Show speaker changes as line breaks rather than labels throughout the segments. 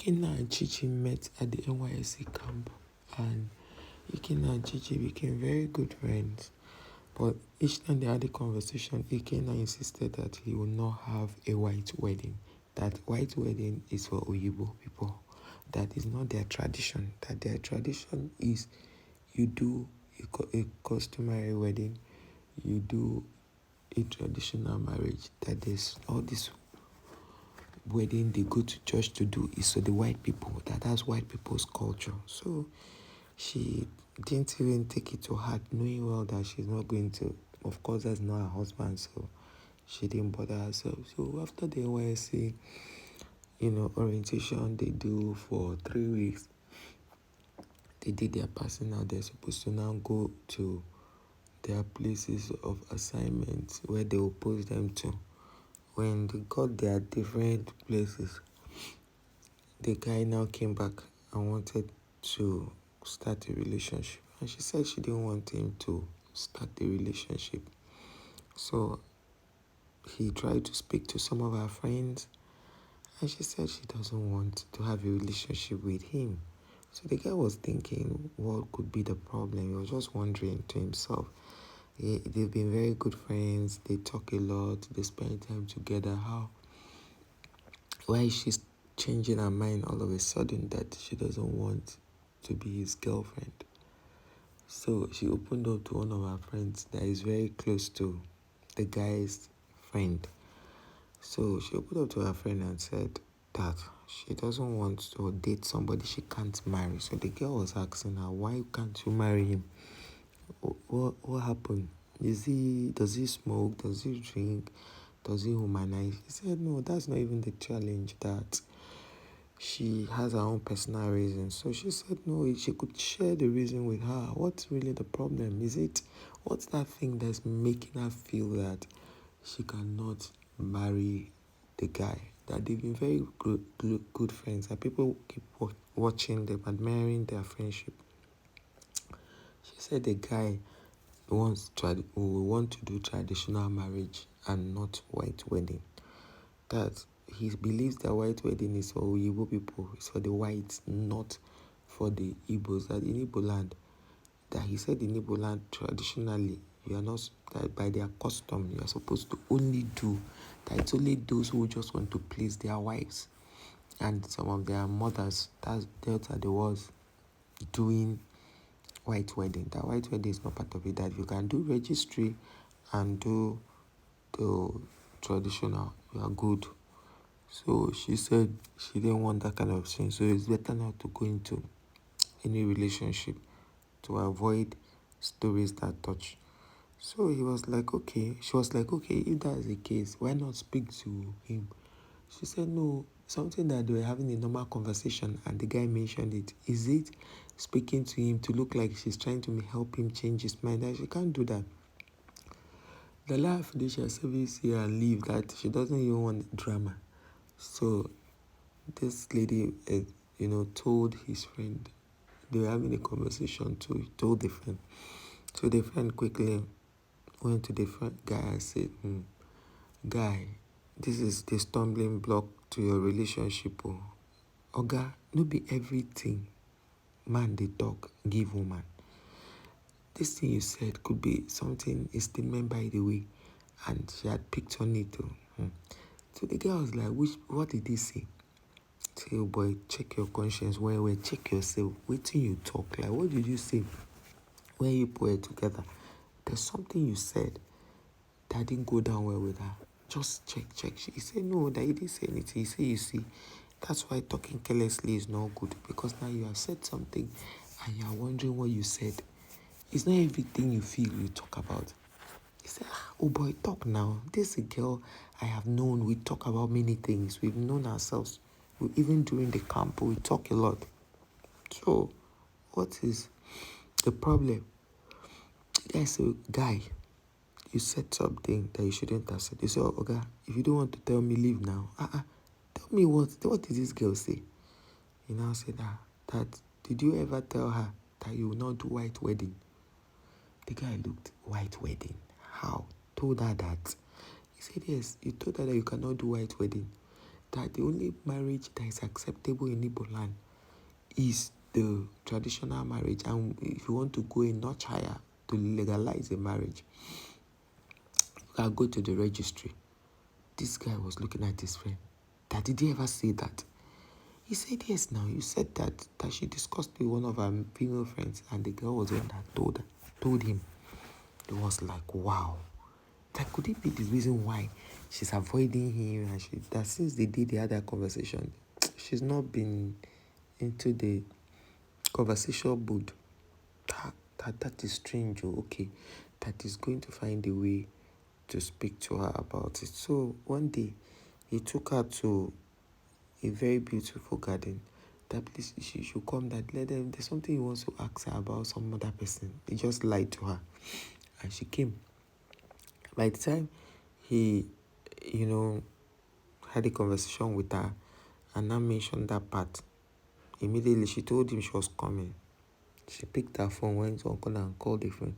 Ikenna and Chichi met at the NYSC camp, and Ikenna and Chichi became very good friends. But each time they had a conversation, Ikenna insisted that he would not have a white wedding. That white wedding is for Oyibo people. That is not their tradition. That their tradition is you do a customary wedding, you do a traditional marriage. That there's all this wedding they go to church to do is for the white people. That's white people's culture. So she didn't even take it to heart, knowing well that she's not going to. Of course, that's not her husband, so she didn't bother herself. So after the NYSC, orientation they do for 3 weeks, they did their passing out. They're supposed to now go to their places of assignment where they will post them to. When they got their different places, the guy now came back and wanted to start a relationship. And she said she didn't want him to start the relationship. So he tried to speak to some of her friends, and she said she doesn't want to have a relationship with him. So the guy was thinking, what could be the problem? He was just wondering to himself. They've been very good friends. They talk a lot. They spend time together. Why is she changing her mind all of a sudden that she doesn't want to be his girlfriend? So she opened up to one of her friends that is very close to the guy's friend. So she opened up to her friend and said that she doesn't want to date somebody she can't marry. So the girl was asking her, why can't you marry him? What happened? Does he smoke? Does he drink? Does he humanize? She said, no, that's not even the challenge. That she has her own personal reasons. So she said, no, she could share the reason with her. What's really the problem? What's that thing that's making her feel that she cannot marry the guy? That they've been very good friends, and people keep watching them, admiring their friendship. She said the guy will want to do traditional marriage and not white wedding. That he believes that white wedding is for Igbo people, it's for the whites, not for the Igbos. That in Igbo land, that he said in Igbo land traditionally, you are not, that by their custom, you are supposed to only do, that it's only those who just want to please their wives and some of their mothers, that's the ones doing white wedding. That white wedding is not part of it. That you can do registry and do the traditional, you are good. So she said she didn't want that kind of thing. So it's better not to go into any relationship to avoid stories that touch. So he was like, okay. She was like, okay, if that's the case, why not speak to him? She said, no, something that they were having a normal conversation and the guy mentioned it. Is it speaking to him to look like she's trying to help him change his mind? That she can't do that. The life finish her service here and leave, that she doesn't even want drama. So this lady, told his friend. They were having a conversation too. He told the friend. So the friend quickly went to the guy and said, guy, this is the stumbling block to your relationship. Oga, no be everything man they talk give woman. This thing you said could be something, a statement by the way, and she had picked on it too. So the girl was like, what did he say? Say, oh boy, check your conscience. Well, check yourself. Wait till you talk. Like, what did you say when you put it together? There's something you said that didn't go down well with her. Just check. He said, no, that he didn't say anything. He said, you see, that's why talking carelessly is not good. Because now you have said something and you are wondering what you said. It's not everything you feel you talk about. He said, oh boy, talk now. This is a girl I have known. We talk about many things. We've known ourselves. Even during the camp, we talk a lot. So, what is the problem? I said, guy, you said something that you shouldn't have said. He said, oh, okay, if you don't want to tell me, leave now. Tell me what did this girl say? He now said, that did you ever tell her that you will not do white wedding? The guy looked, white wedding? How? Told her that. He said, yes, you told her that you cannot do white wedding. that the only marriage that is acceptable in Igbo land is the traditional marriage, and if you want to go a notch higher to legalize a marriage, you can go to the registry. This guy was looking at his friend. That did he ever say that? He said, yes, now you said that she discussed with one of her female friends, and the girl was the one that told him. It was like, wow. That could it be the reason why she's avoiding him, and that since they had that conversation, she's not been into the conversation mood. That is strange. Okay, that is going to find a way to speak to her about it. So one day he took her to a very beautiful garden. That place she should come, that let them, there's something he wants to ask her about some other person. He just lied to her, and she came. By the time he had a conversation with her and now mentioned that part, immediately she told him she was coming. She picked her phone, went to Uncle and called a friend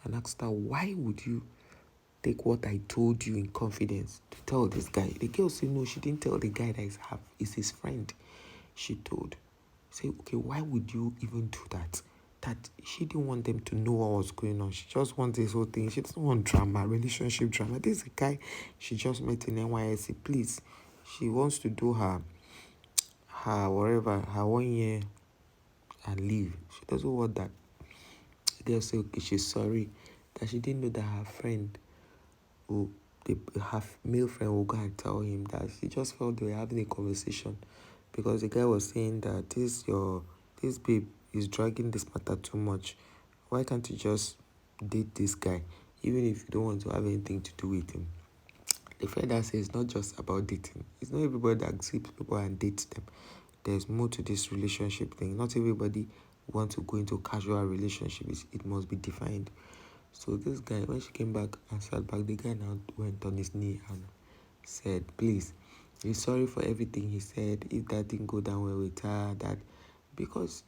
and asked her, why would you take what I told you in confidence to tell this guy? The girl said no, she didn't tell the guy that is his friend. She told. Say, okay, why would you even do that? That she didn't want them to know what was going on. She just wants this whole thing. She doesn't want drama, relationship drama. This is a guy she just met in NYSC. Please, she wants to do her 1 year and leave. She doesn't want that. They'll say, okay, she's sorry that she didn't know that her friend, her male friend, will go and tell him that she just felt they were having a conversation, because the guy was saying that this babe is dragging this matter too much. Why can't you just date this guy, even if you don't want to have anything to do with him? The friend that says it's not just about dating. It's not everybody that accepts people and dates them. There's more to this relationship thing. Not everybody wants to go into a casual relationship. It must be defined. So this guy, when she came back and sat back, the guy now went on his knee and said, please, he's sorry for everything he said. If that didn't go down well with her, because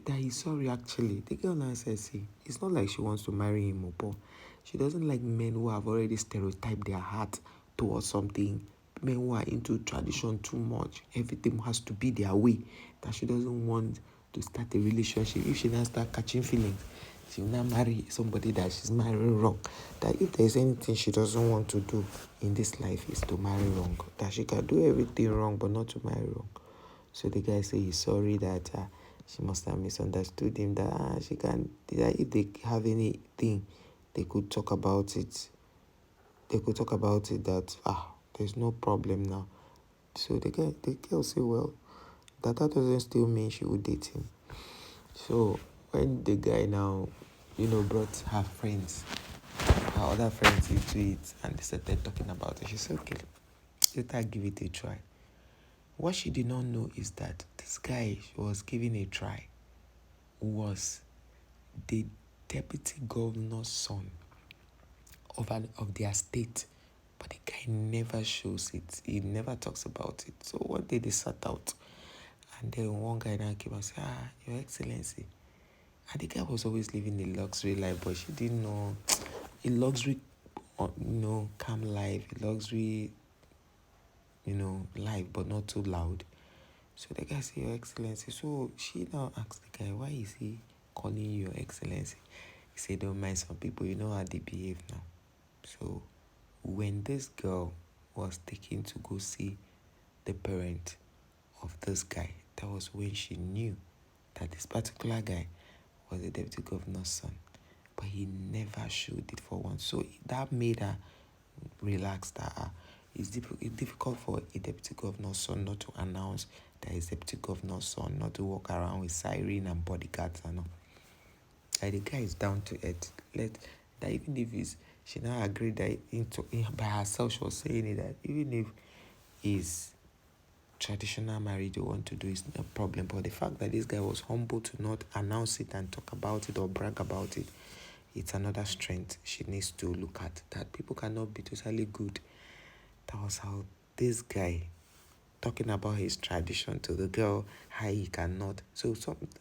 that he's sorry actually. The girl now says, see, it's not like she wants to marry him, but she doesn't like men who have already stereotyped their heart towards something. Men who are into tradition too much. Everything has to be their way. That she doesn't want to start a relationship. If she now start catching feelings, she will now marry somebody that she's marrying wrong. That if there's anything she doesn't want to do in this life is to marry wrong. That she can do everything wrong but not to marry wrong. So the guy say he's sorry that she must have misunderstood him. That that if they have anything, they could talk about it. That there's no problem now. So the girl say, well, that doesn't still mean she would date him. So when the guy now, brought her other friends into it, and they started talking about it, she said, okay, let her give it a try. What she did not know is that this guy she was giving a try was the deputy governor's son of their state. But the guy never shows it. He never talks about it. So one day they sat out, and then one guy now came and said, Your Excellency. And the guy was always living a luxury life, but she didn't know a luxury, calm life, a luxury, life, but not too loud. So the guy said, Your Excellency. So she now asked the guy, why is he calling you Your Excellency? He said, don't mind some people, you know how they behave now. So when this girl was taken to go see the parent of this guy, that was when she knew that this particular guy was the deputy governor's son. But he never showed it for once. So that made her relax that it's difficult for a deputy governor's son not to announce that he's deputy governor's son, not to walk around with siren and bodyguards and all. Like the guy is down to earth. That even if she now agreed that by herself she was saying it, that even if it's traditional marriage they want to do is no problem, but the fact that this guy was humble to not announce it and talk about it or brag about it, it's another strength she needs to look at. That people cannot be totally good. That was how this guy talking about his tradition to the girl, how he cannot. So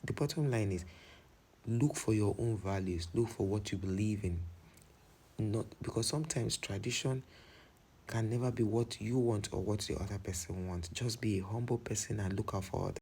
the bottom line is, look for your own values. Look for what you believe in. Not because sometimes tradition can never be what you want or what the other person wants. Just be a humble person and look out for others.